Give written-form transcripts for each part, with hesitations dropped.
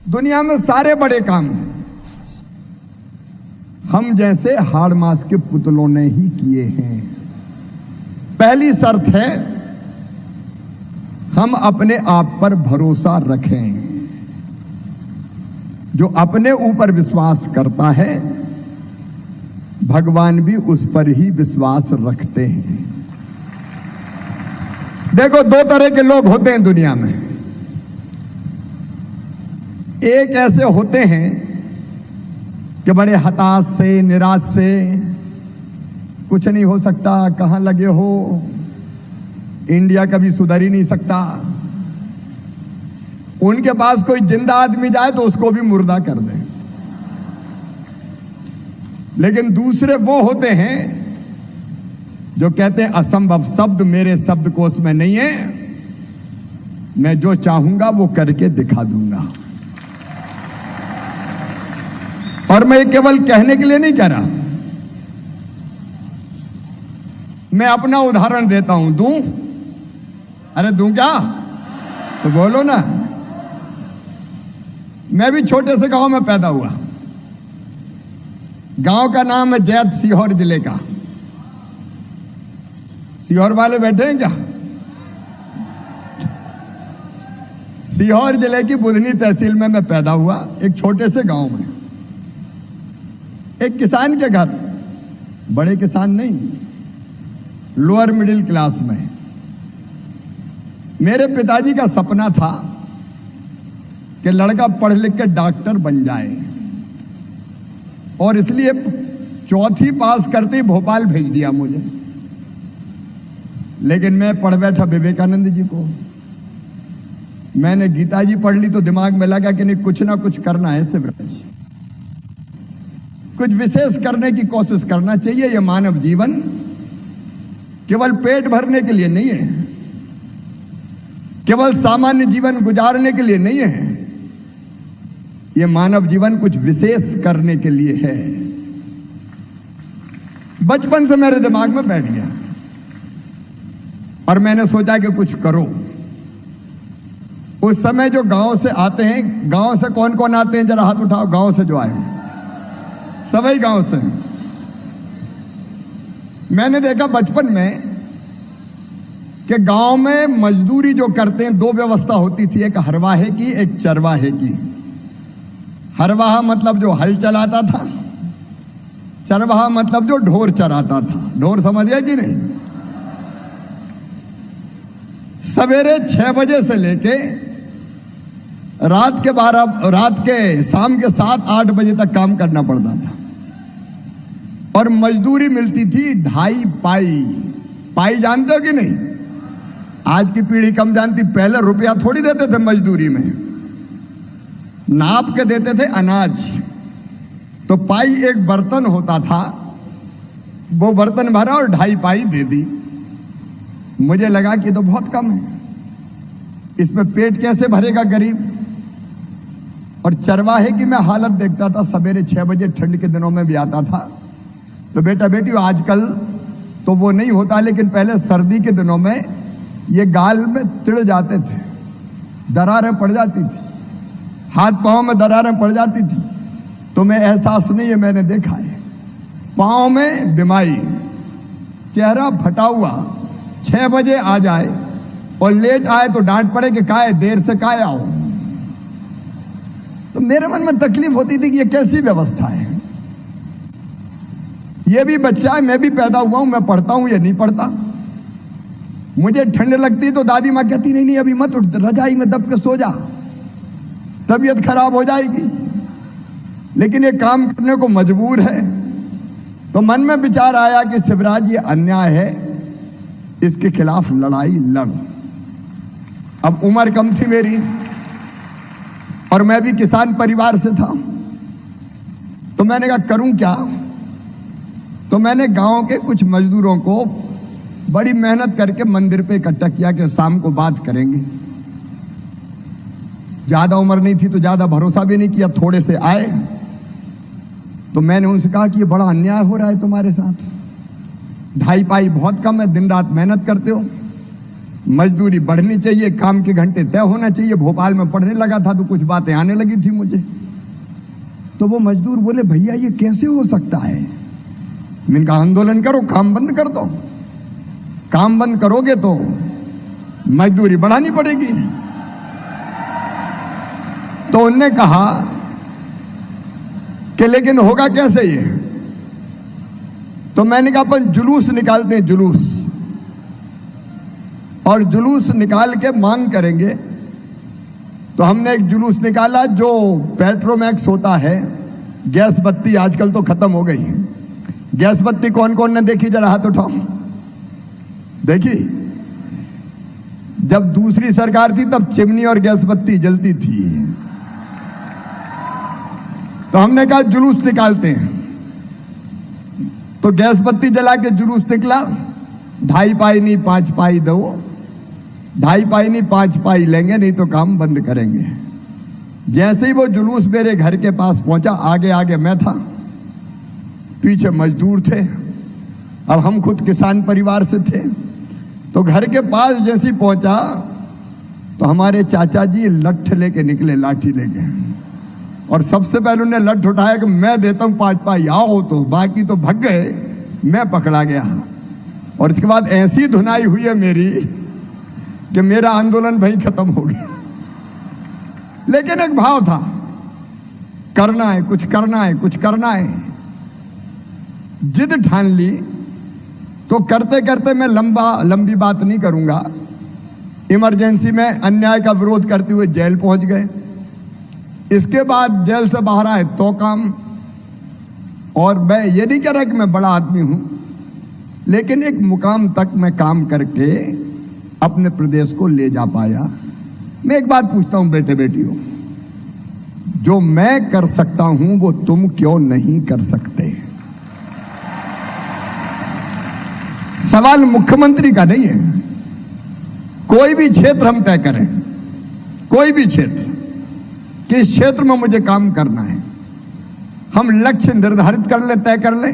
दुनिया में सारे बड़े काम हम जैसे हाड़ मास के पुतलों ने ही किए हैं। पहली शर्त है हम अपने आप पर भरोसा रखें। जो अपने ऊपर विश्वास करता है भगवान भी उस पर ही विश्वास रखते हैं। देखो, दो तरह के लोग होते हैं दुनिया में। एक ऐसे होते हैं कि बड़े हताश से, निराश से, कुछ नहीं हो सकता, कहां लगे हो, इंडिया कभी सुधर ही नहीं सकता। उनके पास कोई जिंदा आदमी जाए तो उसको भी मुर्दा कर दे। लेकिन दूसरे वो होते हैं जो कहते हैं असंभव शब्द मेरे शब्दकोश में नहीं है, मैं जो चाहूंगा वो करके दिखा दूंगा। और मैं केवल कहने के लिए नहीं कह रहा, मैं अपना उदाहरण देता हूं। दूं? अरे दूं क्या? तो बोलो ना। मैं भी छोटे से गांव में पैदा हुआ। गांव का नाम है जैत, सीहोर जिले का। सीहोर वाले बैठे हैं क्या? सीहोर जिले की बुधनी तहसील में मैं पैदा हुआ, एक छोटे से गांव में, एक किसान के घर। बड़े किसान नहीं, लोअर मिडिल क्लास में। मेरे पिताजी का सपना था कि लड़का पढ़ लिख के डॉक्टर बन जाए, और इसलिए चौथी पास करते ही भोपाल भेज दिया मुझे। लेकिन मैं पढ़ बैठा विवेकानंद जी को। मैंने गीता जी पढ़ ली तो दिमाग में लगा कि नहीं, कुछ ना कुछ करना है शिवराज, कुछ विशेष करने की कोशिश करना चाहिए। यह मानव जीवन केवल पेट भरने के लिए नहीं है, केवल सामान्य जीवन गुजारने के लिए नहीं है। यह मानव जीवन कुछ विशेष करने के लिए है। बचपन से मेरे दिमाग में बैठ गया और मैंने सोचा कि कुछ करो। उस समय जो गांव से आते हैं, गांव से कौन कौन आते हैं जरा हाथ उठाओ, गांव से जो आए, सभी गांव से। मैंने देखा बचपन में कि गांव में मजदूरी जो करते हैं, दो व्यवस्था होती थी, एक हरवाहे की, एक चरवाहे की। हरवाहा मतलब जो हल चलाता था, चरवाहा मतलब जो ढोर चराता था। ढोर समझ गए कि नहीं? सवेरे 6 बजे से लेके रात के शाम के 7-8 बजे तक काम करना पड़ता था, और मजदूरी मिलती थी 2.5 पाई। पाई जानते हो कि नहीं? आज की पीढ़ी कम जानती। पहले रुपया थोड़ी देते थे मजदूरी में, नाप के देते थे अनाज। तो पाई एक बर्तन होता था, वो बर्तन भरा और 2.5 पाई दे दी। मुझे लगा कि तो बहुत कम है, इसमें पेट कैसे भरेगा गरीब। और चरवाहे की मैं हालत देखता था, सवेरे 6 बजे ठंड के दिनों में भी आता था। तो बेटा बेटी, आजकल तो वो नहीं होता, लेकिन पहले सर्दी के दिनों में ये गाल में तिड़ जाते थे, दरारें पड़ जाती थी, हाथ पांव में दरारें पड़ जाती थी। तो मैं एहसास नहीं है, मैंने देखा है। पांव में बिमाई, चेहरा फटा हुआ, 6 बजे आ जाए और लेट आए तो डांट पड़े कि काहे देर से काहे आओ। तो मेरे मन में तकलीफ होती थी कि ये कैसी व्यवस्था है। ये भी बच्चा है, मैं भी पैदा हुआ हूं, मैं पढ़ता हूं, ये नहीं पढ़ता। मुझे ठंड लगती तो दादी माँ कहती नहीं अभी मत उठ, रजाई में दब के सो जा, तबीयत खराब हो जाएगी। लेकिन ये काम करने को मजबूर है। तो मन में विचार आया कि शिवराज, ये अन्याय है, इसके खिलाफ लड़ाई लड़। अब उम्र कम थी मेरी और मैं भी किसान परिवार से था। तो मैंने कहा करूं क्या। तो मैंने गांव के कुछ मजदूरों को बड़ी मेहनत करके मंदिर पे इकट्ठा किया कि शाम को बात करेंगे। ज्यादा उम्र नहीं थी तो ज्यादा भरोसा भी नहीं किया, थोड़े से आए। तो मैंने उनसे कहा कि ये बड़ा अन्याय हो रहा है तुम्हारे साथ, 2.5 पाई बहुत कम है, दिन रात मेहनत करते हो, मजदूरी बढ़नी चाहिए, काम के घंटे तय होना चाहिए। भोपाल में पढ़ने लगा था तो कुछ बातें आने लगी थी मुझे, तो वो मजदूर बोले भैया ये कैसे हो सकता है। मैंने कहा आंदोलन करो, काम बंद कर दो। काम बंद करोगे तो मजदूरी बढ़ानी पड़ेगी। तो उनने कहा कि लेकिन होगा कैसे ये। तो मैंने कहा अपन जुलूस निकालते हैं, जुलूस, और जुलूस निकाल के मांग करेंगे। तो हमने एक जुलूस निकाला जो पेट्रोमैक्स होता है, गैस बत्ती आजकल तो खत्म हो गई। गैस बत्ती कौन कौन ने देखी, जरा हाथ उठाओ। देखी? जब दूसरी सरकार थी तब चिमनी और गैस बत्ती जलती थी। तो हमने कहा जुलूस निकालते हैं। तो गैस बत्ती जला के जुलूस निकला। 2.5 पाई नहीं 5 पाई दो, 2.5 पाई नहीं 5 पाई लेंगे, नहीं तो काम बंद करेंगे। जैसे ही वो जुलूस मेरे घर के पास पहुंचा, आगे आगे मैं था, पीछे मजदूर थे। अब हम खुद किसान परिवार से थे। तो घर के पास जैसे ही पहुंचा तो हमारे चाचा जी लठ लेके निकले, लाठी लेके, और सबसे पहले उन्हें लठ उठाया कि मैं देता हूं 5 पाई, आओ। तो बाकी तो भग गए, मैं पकड़ा गया। और इसके बाद ऐसी धुनाई हुई है मेरी कि मेरा आंदोलन वहीं खत्म हो गया। लेकिन एक भाव था, करना है, कुछ करना है, कुछ करना है। जिद ठान ली। तो करते करते मैं लंबी बात नहीं करूंगा, इमरजेंसी में अन्याय का विरोध करते हुए जेल पहुंच गए। इसके बाद जेल से बाहर आए तो काम। और मैं ये नहीं कह रहा कि मैं बड़ा आदमी हूं, लेकिन एक मुकाम तक मैं काम करके अपने प्रदेश को ले जा पाया। मैं एक बात पूछता हूं बेटे बेटियों, जो मैं कर सकता हूं वो तुम क्यों नहीं कर सकते। सवाल मुख्यमंत्री का नहीं है। कोई भी क्षेत्र हम तय करें, कोई भी क्षेत्र, किस क्षेत्र में मुझे काम करना है, हम लक्ष्य निर्धारित कर ले, तय कर ले,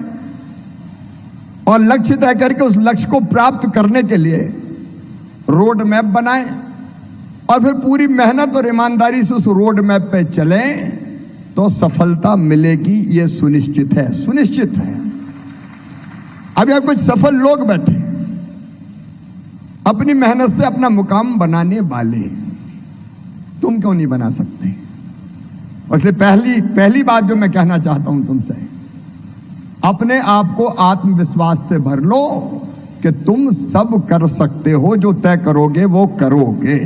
और लक्ष्य तय करके उस लक्ष्य को प्राप्त करने के लिए रोड मैप बनाएं, और फिर पूरी मेहनत और ईमानदारी से उस रोड मैप पे चलें, तो सफलता मिलेगी। ये सुनिश्चित है, सुनिश्चित है। अब यहां कुछ सफल लोग बैठे, अपनी मेहनत से अपना मुकाम बनाने वाले, तुम क्यों नहीं बना सकते। और इसलिए पहली बात जो मैं कहना चाहता हूं तुमसे, अपने आप को आत्मविश्वास से भर लो कि तुम सब कर सकते हो, जो तय करोगे वो करोगे।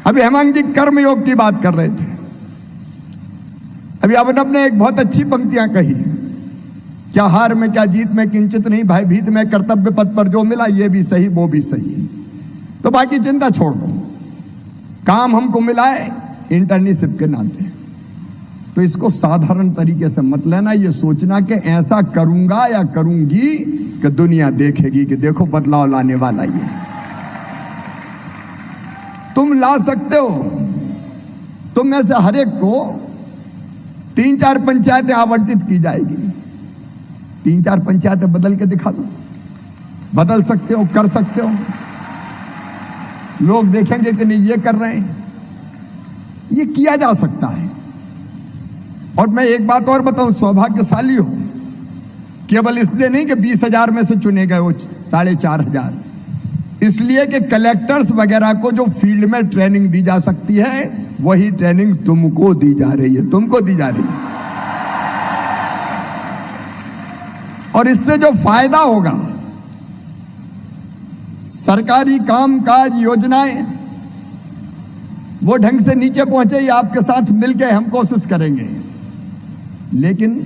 अभी हेमंत जी कर्मयोग की बात कर रहे थे। अभी आपने एक बहुत अच्छी पंक्तियां कही, क्या हार में क्या जीत में किंचित नहीं भाई भीत में, कर्तव्य पथ पर जो मिला ये भी सही वो भी सही। तो बाकी चिंता छोड़ दो, काम हमको मिला है इंटर्नशिप के नाते। तो इसको साधारण तरीके से मत लेना, ये सोचना कि ऐसा करूंगा या करूंगी कि दुनिया देखेगी कि देखो बदलाव लाने वाला ये। तुम ला सकते हो। तुम में से हर एक को 3-4 पंचायतें आवंटित की जाएगी। 3-4 पंचायतें बदल के दिखा दो। बदल सकते हो, कर सकते हो। लोग देखेंगे कि नहीं ये कर रहे हैं, ये किया जा सकता है। और मैं एक बात और बताऊं, सौभाग्यशाली हो केवल इसलिए नहीं कि 20,000 में से चुने गए वो 4,500, इसलिए कि कलेक्टर्स वगैरह को जो फील्ड में ट्रेनिंग दी जा सकती है वही ट्रेनिंग तुमको दी जा रही है, तुमको दी जा रही है। और इससे जो फायदा होगा, सरकारी काम काज योजनाएं वो ढंग से नीचे पहुंचे, ये आपके साथ मिलकर हम कोशिश करेंगे। लेकिन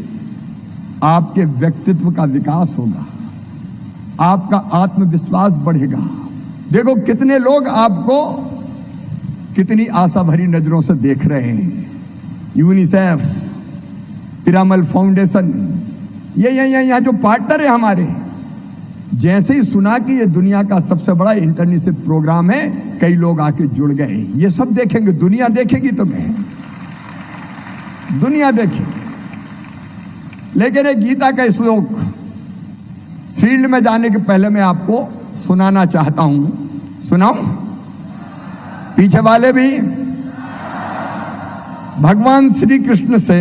आपके व्यक्तित्व का विकास होगा, आपका आत्मविश्वास बढ़ेगा। देखो कितने लोग आपको कितनी आशा भरी नजरों से देख रहे हैं। यूनिसेफ, पिरामल फाउंडेशन, ये यहाँ जो पार्टनर है हमारे, जैसे ही सुना कि ये दुनिया का सबसे बड़ा इंटर्नशिप प्रोग्राम है, कई लोग आके जुड़ गए। ये सब देखेंगे, दुनिया देखेगी तुम्हें, दुनिया देखेगी। लेकिन एक गीता का श्लोक, फील्ड में जाने के पहले मैं आपको सुनाना चाहता हूं। सुनाऊं? पीछे वाले भी। भगवान श्री कृष्ण से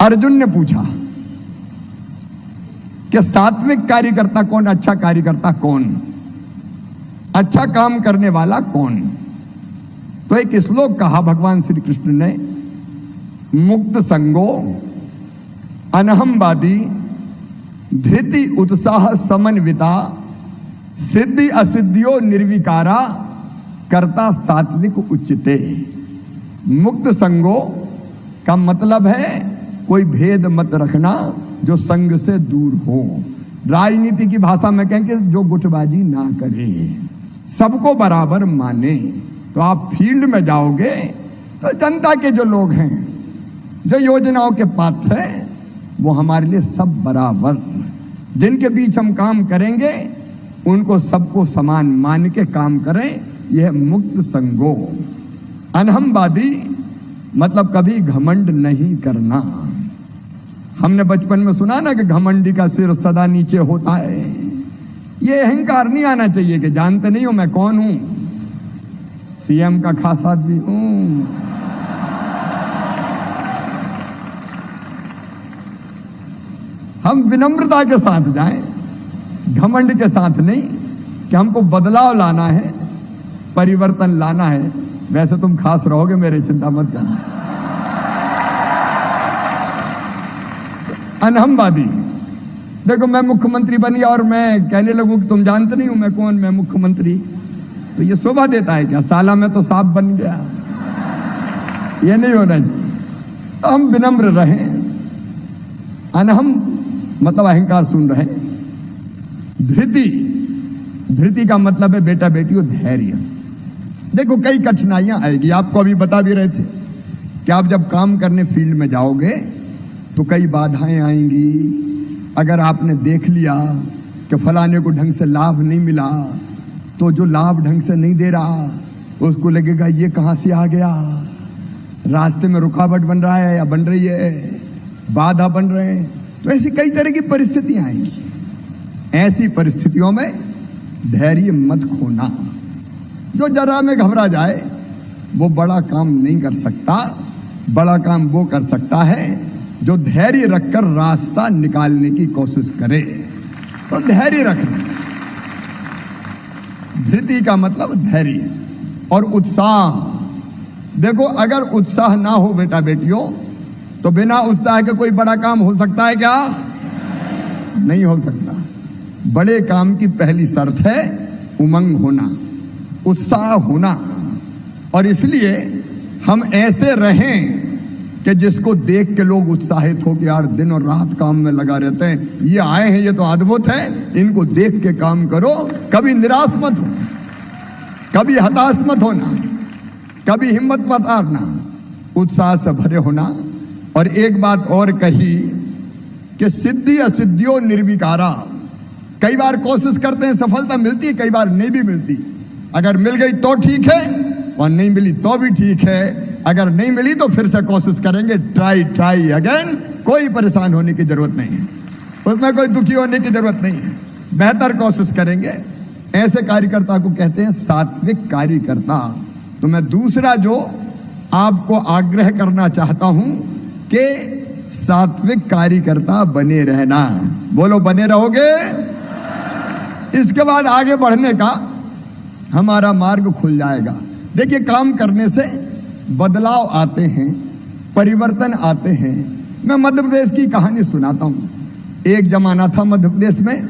अर्जुन ने पूछा कि सात्विक कार्यकर्ता कौन, अच्छा कार्यकर्ता कौन, अच्छा काम करने वाला कौन। तो एक श्लोक कहा भगवान श्री कृष्ण ने, मुक्त संगो अनहमवादी धृति उत्साह समन्विता सिद्धि असिद्धियों निर्विकारा कर्ता सात्विक उच्चते। मुक्त संगो का मतलब है कोई भेद मत रखना, जो संग से दूर हो। राजनीति की भाषा में कहें कि जो गुटबाजी ना करे, सबको बराबर माने। तो आप फील्ड में जाओगे तो जनता के जो लोग हैं, जो योजनाओं के पात्र हैं, वो हमारे लिए सब बराबर। जिनके बीच हम काम करेंगे उनको सबको समान मान के काम करें, यह मुक्त संगो। अनहमवादी मतलब कभी घमंड नहीं करना। हमने बचपन में सुना ना कि घमंडी का सिर सदा नीचे होता है। ये अहंकार नहीं आना चाहिए कि जानते नहीं हो मैं कौन हूं, सीएम का खास आदमी हूं। हम विनम्रता के साथ जाएं, घमंड के साथ नहीं कि हमको बदलाव लाना है, परिवर्तन लाना है। वैसे तुम खास रहोगे, मेरे चिंता मत करना। अनहमवादी, देखो मैं मुख्यमंत्री बन गया और मैं कहने लगूं कि तुम जानते नहीं हो मैं कौन, मैं मुख्यमंत्री, तो ये शोभा देता है क्या? साला मैं तो साफ बन गया, ये नहीं होना चाहिए। तो हम विनम्र रहें। अनहम मतलब अहंकार सुन रहे। धृति, धृति का मतलब है बेटा बेटियों धैर्य। देखो कई कठिनाइयां आएगी, आपको अभी बता भी रहे थे कि आप जब काम करने फील्ड में जाओगे तो कई बाधाएं आएंगी। अगर आपने देख लिया कि फलाने को ढंग से लाभ नहीं मिला, तो जो लाभ ढंग से नहीं दे रहा उसको लगेगा ये कहां से आ गया, रास्ते में रुकावट बन रहा है या बन रही है, बाधा बन रहे हैं। तो ऐसी कई तरह की परिस्थितियां आएंगी। ऐसी परिस्थितियों में धैर्य मत खोना। जो जरा में घबरा जाए वो बड़ा काम नहीं कर सकता। बड़ा काम वो कर सकता है जो धैर्य रखकर रास्ता निकालने की कोशिश करे। तो धैर्य रखना, धृति का मतलब धैर्य और उत्साह। देखो अगर उत्साह ना हो बेटा बेटियों, तो बिना उत्साह के कोई बड़ा काम हो सकता है क्या? नहीं हो सकता। बड़े काम की पहली शर्त है उमंग होना, उत्साह होना। और इसलिए हम ऐसे रहें कि जिसको देख के लोग उत्साहित हो कि यार दिन और रात काम में लगा रहते हैं, ये आए हैं, ये तो अद्भुत है, इनको देख के काम करो। कभी निराश मत हो, कभी हताश मत होना, कभी हिम्मत मत हारना, उत्साह से भरे होना। और एक बात और कही कि सिद्धि असिद्धियों निर्विकारा। कई बार कोशिश करते हैं, सफलता मिलती है, कई बार नहीं भी मिलती। अगर मिल गई तो ठीक है और नहीं मिली तो भी ठीक है। अगर नहीं मिली तो फिर से कोशिश करेंगे, ट्राई अगेन। कोई परेशान होने की जरूरत नहीं है, उसमें कोई दुखी होने की जरूरत नहीं है, बेहतर कोशिश करेंगे। ऐसे कार्यकर्ता को कहते हैं सात्विक कार्यकर्ता। तो मैं दूसरा जो आपको आग्रह करना चाहता हूं कि सात्विक कार्यकर्ता बने रहना। बोलो बने रहोगे? इसके बाद आगे बढ़ने का हमारा मार्ग खुल जाएगा। देखिए काम करने से बदलाव आते हैं, परिवर्तन आते हैं। मैं मध्य प्रदेश की कहानी सुनाता हूं। एक जमाना था मध्य प्रदेश में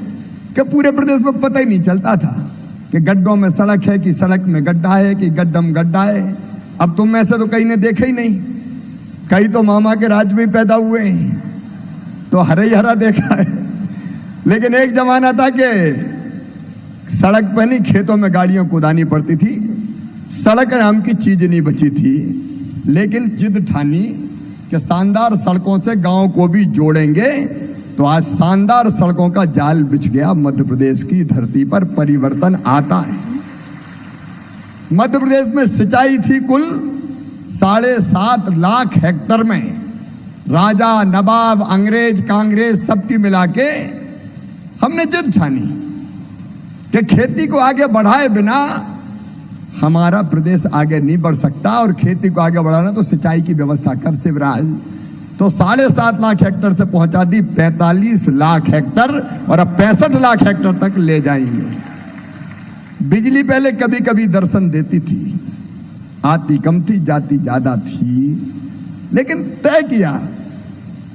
कि पूरे प्रदेश में पता ही नहीं चलता था कि गड्ढों में सड़क है कि सड़क में गड्ढा है कि गड्ढम गड्ढा है। अब तुम में से तो कहीं ने देखा ही नहीं, कई तो मामा के राज्य में पैदा हुए हैं तो हरा ही हरा देखा है। लेकिन एक जमाना था कि सड़क पर नहीं, खेतों में गाड़ियां कुदानी पड़ती थी। सड़क नाम की चीज नहीं बची थी, लेकिन जिद ठानी कि शानदार सड़कों से गांव को भी जोड़ेंगे। तो आज शानदार सड़कों का जाल बिछ गया। मध्य प्रदेश की धरती पर परिवर्तन आता है। मध्य प्रदेश में सिंचाई थी कुल 7.5 लाख हेक्टर में। राजा नवाब अंग्रेज कांग्रेस सबकी मिला के हमने जिद ठानी कि खेती को आगे बढ़ाए बिना हमारा प्रदेश आगे नहीं बढ़ सकता, और खेती को आगे बढ़ाना तो सिंचाई की व्यवस्था कर शिवराज। तो 7.5 लाख हेक्टर से पहुंचा दी 45 लाख हेक्टर, और अब 65 लाख हेक्टर तक ले जाएंगे। बिजली पहले कभी कभी दर्शन देती थी, आती कम थी जाती ज्यादा थी, लेकिन तय किया।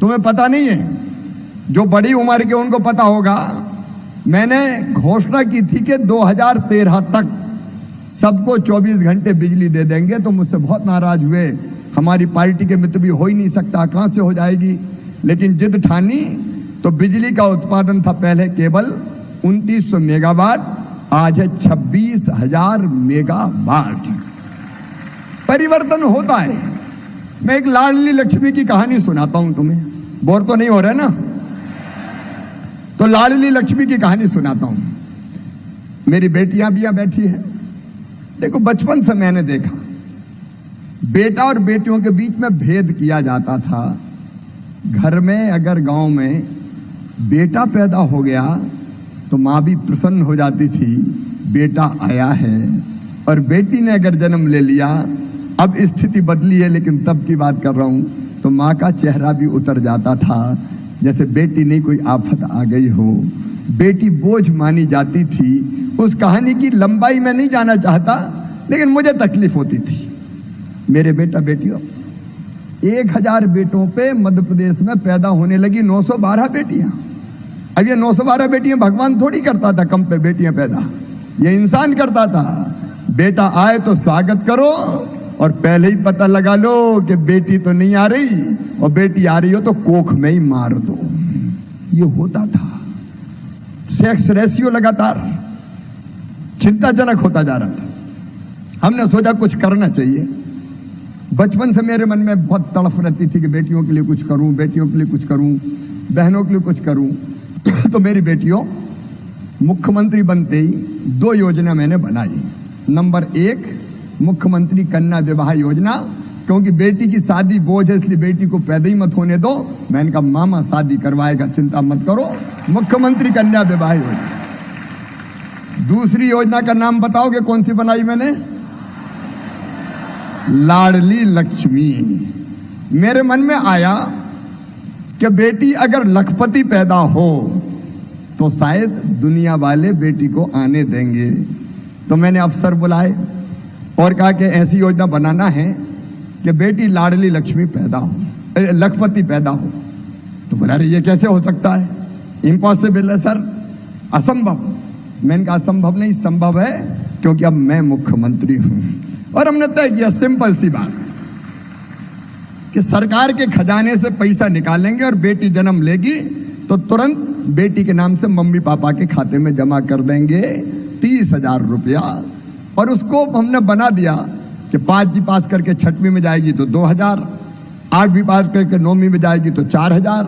तुम्हें पता नहीं है, जो बड़ी उम्र के उनको पता होगा, मैंने घोषणा की थी कि 2013 तक सबको 24 घंटे बिजली दे देंगे। तो मुझसे बहुत नाराज हुए, हमारी पार्टी के मित्र भी हो ही नहीं सकता, कहां से हो जाएगी। लेकिन जिद ठानी तो बिजली का उत्पादन था पहले केवल 2900 मेगावाट, आज है 26,000 मेगावाट। परिवर्तन होता है। मैं एक लाडली लक्ष्मी की कहानी सुनाता हूं तुम्हें, बोर तो नहीं हो रहा ना? तो लाडली लक्ष्मी की कहानी सुनाता हूं। मेरी बेटियां भी यहां बैठी हैं। देखो, बचपन से मैंने देखा बेटा और बेटियों के बीच में भेद किया जाता था। घर में अगर गांव में बेटा पैदा हो गया तो मां भी प्रसन्न हो जाती थी, बेटा आया है। और बेटी ने अगर जन्म ले लिया, अब स्थिति बदली है लेकिन तब की बात कर रहा हूं, तो मां का चेहरा भी उतर जाता था, जैसे बेटी नहीं कोई आफत आ गई हो। बेटी बोझ मानी जाती थी। उस कहानी की लंबाई में नहीं जाना चाहता, लेकिन मुझे तकलीफ होती थी। मेरे बेटा बेटियों, 1000 बेटों पे मध्य प्रदेश में पैदा होने लगी 912 बेटियां। अब ये 912 बेटियां भगवान थोड़ी करता था कम पे बेटियां पैदा, ये इंसान करता था। बेटा आए तो स्वागत करो, और पहले ही पता लगा लो कि बेटी तो नहीं आ रही, और बेटी आ रही हो तो कोख में ही मार दो। ये होता था। सेक्स रेशियो लगातार चिंताजनक होता जा रहा था। हमने सोचा कुछ करना चाहिए। बचपन से मेरे मन में बहुत तड़फ रहती थी कि बेटियों के लिए कुछ करूं, बेटियों के लिए कुछ करूं, बहनों के लिए कुछ करूं। तो मेरी बेटियों, मुख्यमंत्री बनते ही 2 योजना मैंने बनाई। नंबर 1, मुख्यमंत्री कन्या विवाह योजना, क्योंकि बेटी की शादी बोझ है, इसलिए बेटी को पैदा ही मत होने दो। मैंने कहा मामा शादी करवाएगा, चिंता मत करो, मुख्यमंत्री कन्या विवाह योजना। दूसरी योजना का नाम बताओगे कौन सी बनाई मैंने? लाडली लक्ष्मी। मेरे मन में आया कि बेटी अगर लखपति पैदा हो तो शायद दुनिया वाले बेटी को आने देंगे। तो मैंने अफसर बुलाए और कहा कि ऐसी योजना बनाना है कि बेटी लाडली लक्ष्मी पैदा हो, लखपति पैदा हो। तो बोला, अरे ये कैसे हो सकता है? इम्पॉसिबल है सर, असंभव। मैंने कहा असंभव नहीं, संभव है, क्योंकि अब मैं मुख्यमंत्री हूं। और हमने तय किया सिंपल सी बात कि सरकार के खजाने से पैसा निकालेंगे, और बेटी जन्म लेगी तो तुरंत बेटी के नाम से मम्मी पापा के खाते में जमा कर देंगे 30,000 रुपया। और उसको हमने बना दिया कि 5वीं पास करके 6वीं में जाएगी तो 2,000, 8वीं पास करके 9वीं में जाएगी तो 4,000,